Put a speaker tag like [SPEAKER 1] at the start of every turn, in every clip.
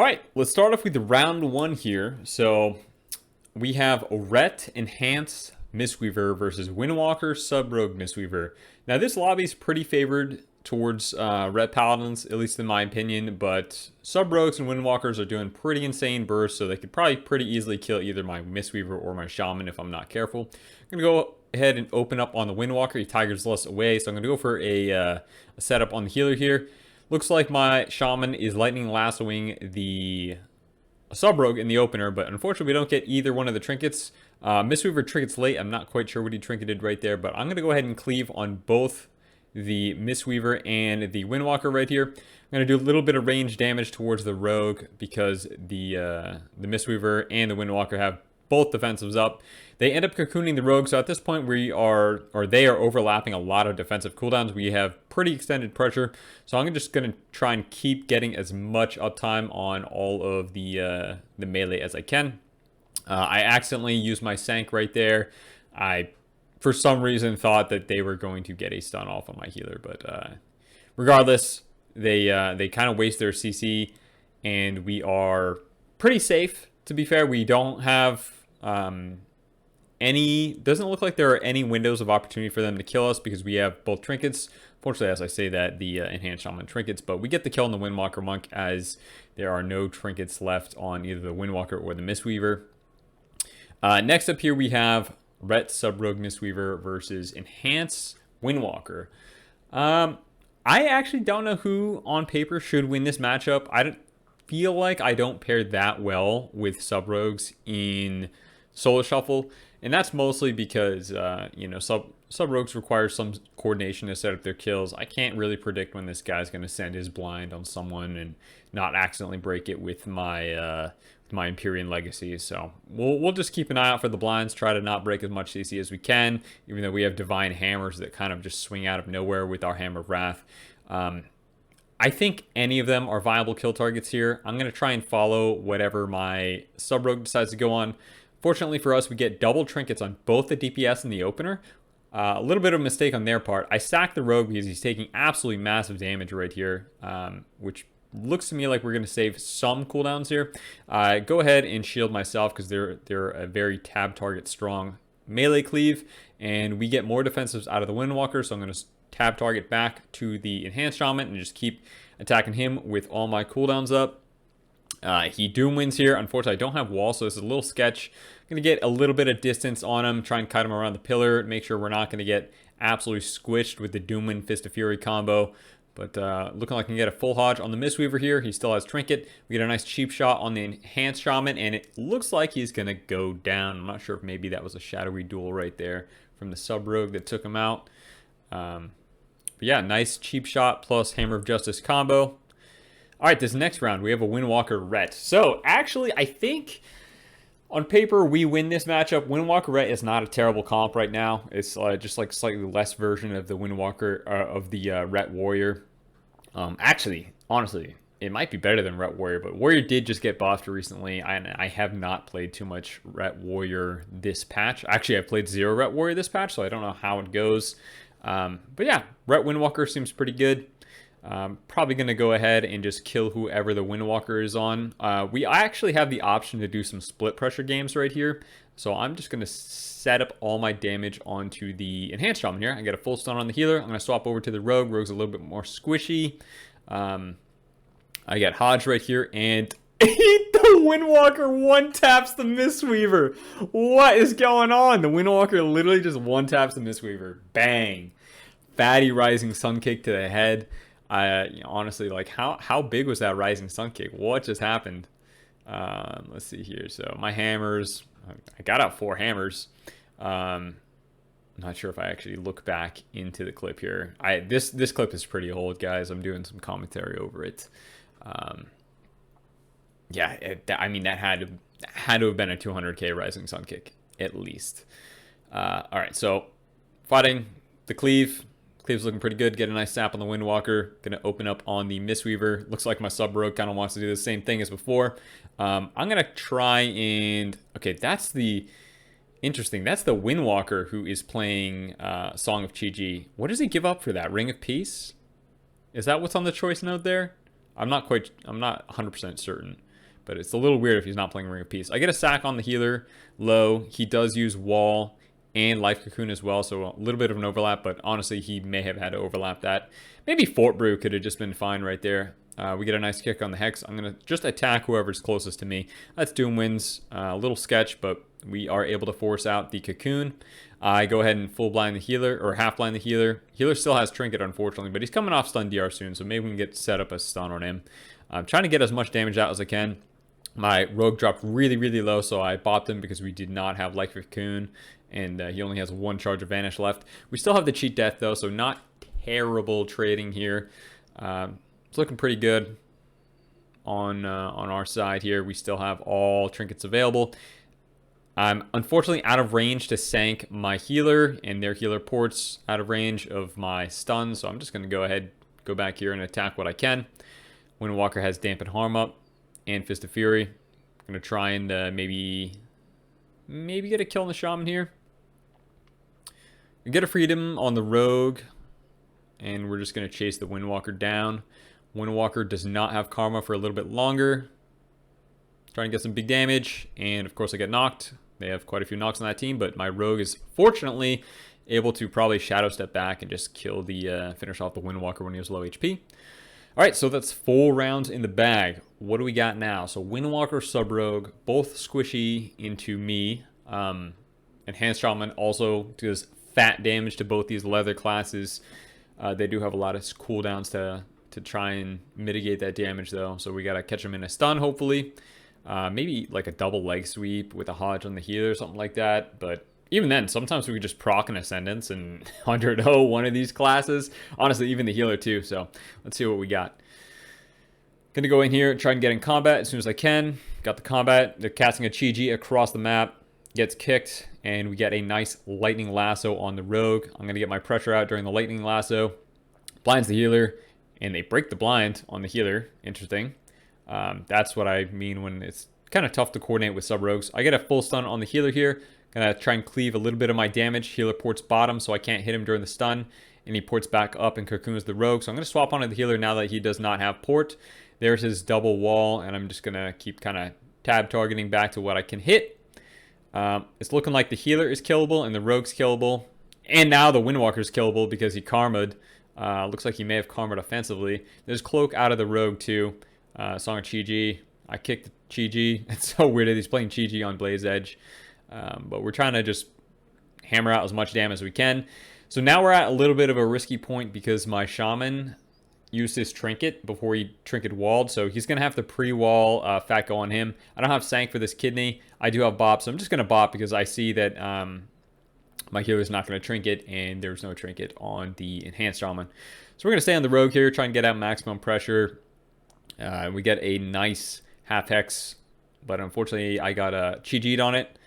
[SPEAKER 1] All right, let's start off with round one here. So we have Rhett Enhance Mistweaver versus Windwalker Sub-Rogue Mistweaver. Now this lobby is pretty favored towards Rhett Paladins, at least in my opinion, but Sub-Rogues and Windwalkers are doing pretty insane bursts, so they could probably pretty easily kill either my Mistweaver or my Shaman if I'm not careful. I'm going to go ahead and open up on the Windwalker. He tigers less away, so I'm going to go for a setup on the healer here. Looks like my Shaman is lightning lassoing the Sub-Rogue in the opener, but unfortunately we don't get either one of the trinkets. Mistweaver trinkets late. I'm not quite sure what he trinketed right there, but I'm going to go ahead and cleave on both the Mistweaver and the Windwalker right here. I'm going to do a little bit of range damage towards the Rogue because the Mistweaver and the Windwalker have both defensives up. They end up cocooning the Rogue, so at this point they are overlapping a lot of defensive cooldowns. We have pretty extended pressure, so I'm just going to try and keep getting as much uptime on all of the melee as I can. I accidentally used my Sank right there. I, for some reason, thought that they were going to get a stun off on my healer, but regardless, they kind of waste their CC, and we are pretty safe, to be fair. We don't have doesn't look like there are any windows of opportunity for them to kill us because we have both trinkets. Fortunately, as I say that, the enhanced shaman trinkets, but we get the kill on the Windwalker monk as there are no trinkets left on either the Windwalker or the Mistweaver. Next up here we have Rhett Sub-Rogue Mistweaver versus Enhance Windwalker. I actually don't know who on paper should win this matchup. I feel like I don't pair that well with Sub-Rogues in Solo Shuffle, and that's mostly because Sub-Rogues require some coordination to set up their kills. I can't really predict when this guy's going to send his blind on someone and not accidentally break it with my Empyrean Legacy. So we'll just keep an eye out for the blinds, try to not break as much CC as we can, even though we have Divine Hammers that kind of just swing out of nowhere with our Hammer of Wrath. I think any of them are viable kill targets here. I'm going to try and follow whatever my Sub-Rogue decides to go on. Fortunately for us, we get double trinkets on both the DPS and the opener. A little bit of a mistake on their part. I sacked the Rogue because he's taking absolutely massive damage right here, which looks to me like we're going to save some cooldowns here. Go ahead and shield myself because they're a very tab target strong melee cleave, and we get more defensives out of the Windwalker, so I'm going to tab target back to the Enhanced Shaman and just keep attacking him with all my cooldowns up. He Doom wins here. Unfortunately, I don't have wall, so this is a little sketch. I'm going to get a little bit of distance on him, try and kite him around the pillar, make sure we're not going to get absolutely squished with the Doom and Fist of Fury combo. But looking like I can get a full Hodge on the Mistweaver here. He still has Trinket. We get a nice cheap shot on the Enhanced Shaman, and it looks like he's going to go down. I'm not sure if maybe that was a shadowy duel right there from the Sub-Rogue that took him out. But yeah, nice cheap shot plus Hammer of Justice combo. All right, this next round, we have a Windwalker Rhett. So, actually, I think on paper we win this matchup. Windwalker Rhett is not a terrible comp right now. It's just like slightly less version of the Windwalker, of the Rhett Warrior. Actually, honestly, it might be better than Rhett Warrior, but Warrior did just get buffed recently. I have not played too much Rhett Warrior this patch. Actually, I've played 0 Rhett Warrior this patch, so I don't know how it goes. But yeah, Rhett Windwalker seems pretty good. Probably going to go ahead and just kill whoever the Windwalker is on. I actually have the option to do some split pressure games right here. So I'm just going to set up all my damage onto the Enhanced Shaman here. I get a full stun on the healer. I'm going to swap over to the Rogue. Rogue's a little bit more squishy. I get Hodge right here, and the Windwalker one-taps the Mistweaver. What is going on? The Windwalker literally just one-taps the Mistweaver. Bang. Fatty Rising Sun Kick to the head. Honestly, like how big was that Rising Sun Kick? What just happened? Let's see here. So my hammers, I got out 4 hammers. I'm not sure if I actually look back into the clip here. This clip is pretty old, guys. I'm doing some commentary over it. Yeah, that had to have been a 200k Rising Sun Kick at least. All right, so fighting the cleave. Cleave's looking pretty good. Get a nice sap on the Windwalker. Gonna open up on the Mistweaver. Looks like my Sub-Rogue kind of wants to do the same thing as before. I'm gonna try and... Okay, that's the... Interesting. That's the Windwalker who is playing Song of Chiji. What does he give up for that? Ring of Peace? Is that what's on the choice note there? I'm not 100% certain. but it's a little weird if he's not playing Ring of Peace. I get a sack on the healer low. He does use wall and life cocoon as well, so a little bit of an overlap, but honestly he may have had to overlap that. Maybe Fort Brew could have just been fine right there. We get a nice kick on the Hex. I'm going to just attack whoever's closest to me. That's Doom Winds. A little sketch, but we are able to force out the cocoon. I go ahead and full blind the healer, or half blind the healer. Healer still has trinket, unfortunately, but he's coming off stun DR soon, so maybe we can get set up a stun on him. I'm trying to get as much damage out as I can. My rogue dropped really, really low, so I bopped him because we did not have life cocoon, and he only has 1 charge of vanish left. We still have the cheat death though, so not terrible trading here. It's looking pretty good on our side here. We still have all trinkets available. I'm unfortunately out of range to sank my healer, and their healer ports out of range of my stun, so I'm just going to go ahead, go back here and attack what I can. Windwalker has Dampen Harm up and Fist of Fury. I'm going to try and maybe get a kill on the Shaman here. We get a freedom on the Rogue, and we're just going to chase the Windwalker down. Windwalker does not have Karma for a little bit longer. Trying to get some big damage, and of course I get knocked. They have quite a few knocks on that team, but my Rogue is fortunately able to probably shadow step back and just kill the finish off the Windwalker when he was low HP. All right, so that's 4 rounds in the bag. What do we got now? So Windwalker, Sub Rogue, both squishy into me. Enhanced Shaman also does fat damage to both these leather classes. They do have a lot of cooldowns to try and mitigate that damage though, so we gotta catch them in a stun hopefully. Maybe like a double leg sweep with a Hodge on the healer or something like that, but even then sometimes we could just proc an Ascendance and 100-0 one of these classes. Honestly, even the healer too, so let's see what we got. Gonna go in here, try and get in combat as soon as I can. Got the combat. They're casting a Chiji across the map, gets kicked, and we get a nice lightning lasso on the Rogue. I'm gonna get my pressure out during the lightning lasso. Blinds the healer, and they break the blind on the healer. Interesting. That's what I mean when it's kind of tough to coordinate with sub-rogues. I get a full stun on the healer here. Gonna try and cleave a little bit of my damage. Healer ports bottom, so I can't hit him during the stun. And he ports back up and cocoons the Rogue. So I'm gonna swap onto the healer now that he does not have port. There's his double wall, and I'm just gonna keep kind of tab targeting back to what I can hit. It's looking like the healer is killable and the Rogue's killable. And now the Windwalker's killable because he karma'd. Looks like he may have karma'd offensively. There's Cloak out of the Rogue too. Song of Chiji. I kicked Chiji. It's so weird that he's playing Chiji on Blaze Edge. But we're trying to just hammer out as much damage as we can. So now we're at a little bit of a risky point because my Shaman used his trinket before he trinket walled. So he's going to have to pre-wall Fat Go on him. I don't have Sank for this kidney. I do have Bop, so I'm just going to Bop because I see that my healer's not going to trinket, and there's no trinket on the Enhanced Shaman. So we're going to stay on the Rogue here, try and get out maximum pressure. We get a nice half hex, but unfortunately I got a Chiji'd on it.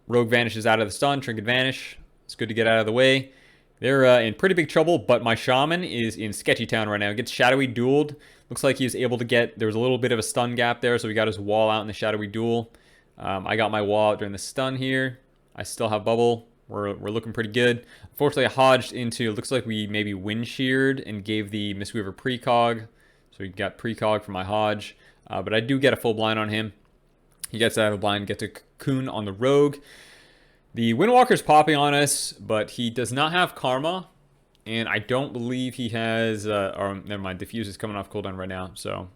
[SPEAKER 1] Rogue vanishes out of the stun, trinket vanish. It's good to get out of the way. They're in pretty big trouble, but my Shaman is in Sketchy Town right now. He gets Shadowy dueled. Looks like he was able to get, there was a little bit of a stun gap there, so we got his wall out in the Shadowy duel. I got my wall out during the stun here. I still have bubble. We're looking pretty good. Unfortunately, I hodged into, looks like we maybe wind sheared and gave the Mistweaver precog. So he got precog for my Hodge. But I do get a full blind on him. He gets out of the blind, gets a cocoon on the Rogue. The Windwalker's popping on us, but he does not have Karma. And I don't believe he has, or never mind, Diffuse is coming off cooldown right now. So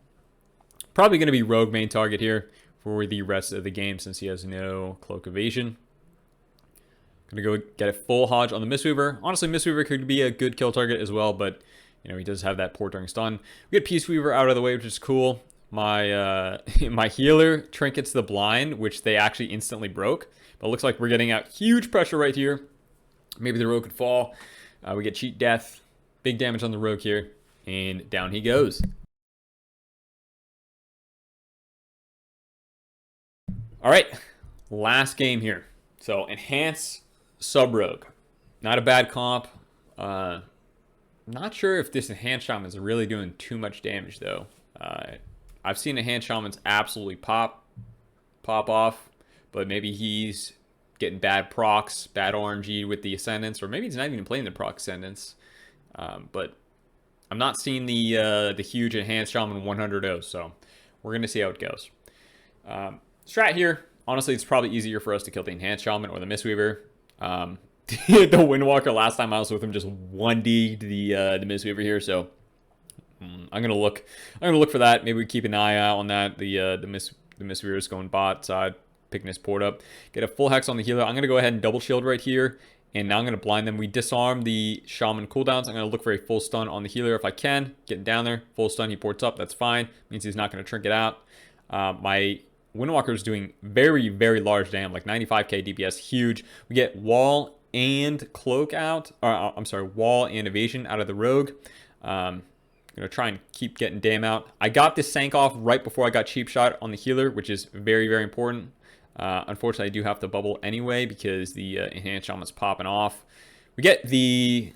[SPEAKER 1] probably going to be Rogue main target here for the rest of the game since he has no Cloak Evasion. Gonna go get a full Hodge on the Mistweaver. Honestly, Mistweaver could be a good kill target as well, but you know, he does have that port during stun. We get Peaceweaver out of the way, which is cool. My my healer trinkets the blind, which they actually instantly broke. But it looks like we're getting out huge pressure right here. Maybe the Rogue could fall. We get cheat death. Big damage on the Rogue here. And down he goes. All right, last game here. So Enhance Sub-Rogue. Not a bad comp. Not sure if this Enhanced Shaman is really doing too much damage though. I've seen Enhanced Shamans absolutely pop off, but maybe he's getting bad procs, bad RNG with the Ascendants, or maybe he's not even playing the proc Ascendants. But I'm not seeing the huge Enhanced Shaman 100-0, so we're gonna see how it goes. Strat here, honestly, it's probably easier for us to kill the Enhanced Shaman or the Mistweaver. The Windwalker llast time I was with him just 1D'd the Mistweaver here, so I'm gonna look for that. Maybe we keep an eye out on that. The Mistweaver is going bot side, picking his port up. Get a full hex on the healer. I'm gonna go ahead and double shield right here, and now I'm gonna blind them. We disarm the Shaman cooldowns. I'm gonna look for a full stun on the healer if I can. Getting down there, full stun. He ports up. That's fine. Means he's not gonna trinket out. My Windwalker is doing very, very large damage, like 95k DPS, huge. We get wall and cloak out, or I'm sorry, wall and evasion out of the rogue. Gonna try and keep getting dam out. I got this sank off right before I got cheap shot on the healer, which is very, very important. Unfortunately, I do have to bubble anyway because the enhanced shaman's popping off. We get the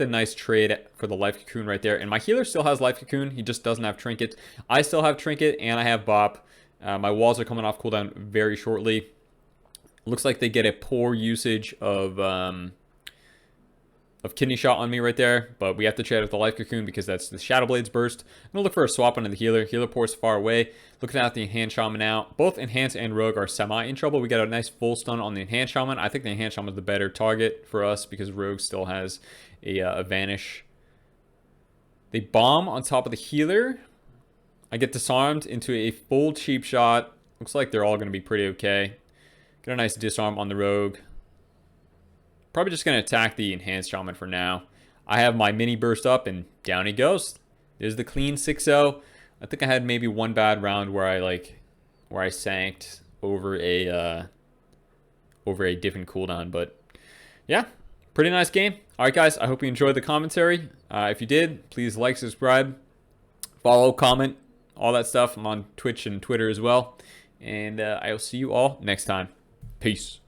[SPEAKER 1] nice trade for the life cocoon right there, and my healer still has life cocoon. He just doesn't have trinket. I still have trinket, and I have bop. My walls are coming off cooldown very shortly. Looks like they get a poor usage of kidney shot on me right there, but we have to trade with the life cocoon because that's the Shadow Blades burst. I'm gonna look for a swap onto the healer. Healer pours far away. Looking at the enhanced shaman now. Both enhanced and rogue are semi in trouble. We got a nice full stun on the enhanced shaman. I think the enhanced shaman is the better target for us because rogue still has a vanish. They bomb on top of the healer. I get disarmed into a full cheap shot. Looks like they're all going to be pretty okay. Get a nice disarm on the rogue. Probably just going to attack the enhanced shaman for now. I have my mini burst up and down he goes. There's the clean 6-0. I think I had maybe one bad round where I sanked over a different cooldown, but yeah, pretty nice game. All right, guys, I hope you enjoyed the commentary. If you did, please like, subscribe, follow, comment, all that stuff. I'm on Twitch and Twitter as well. And I will see you all next time. Peace.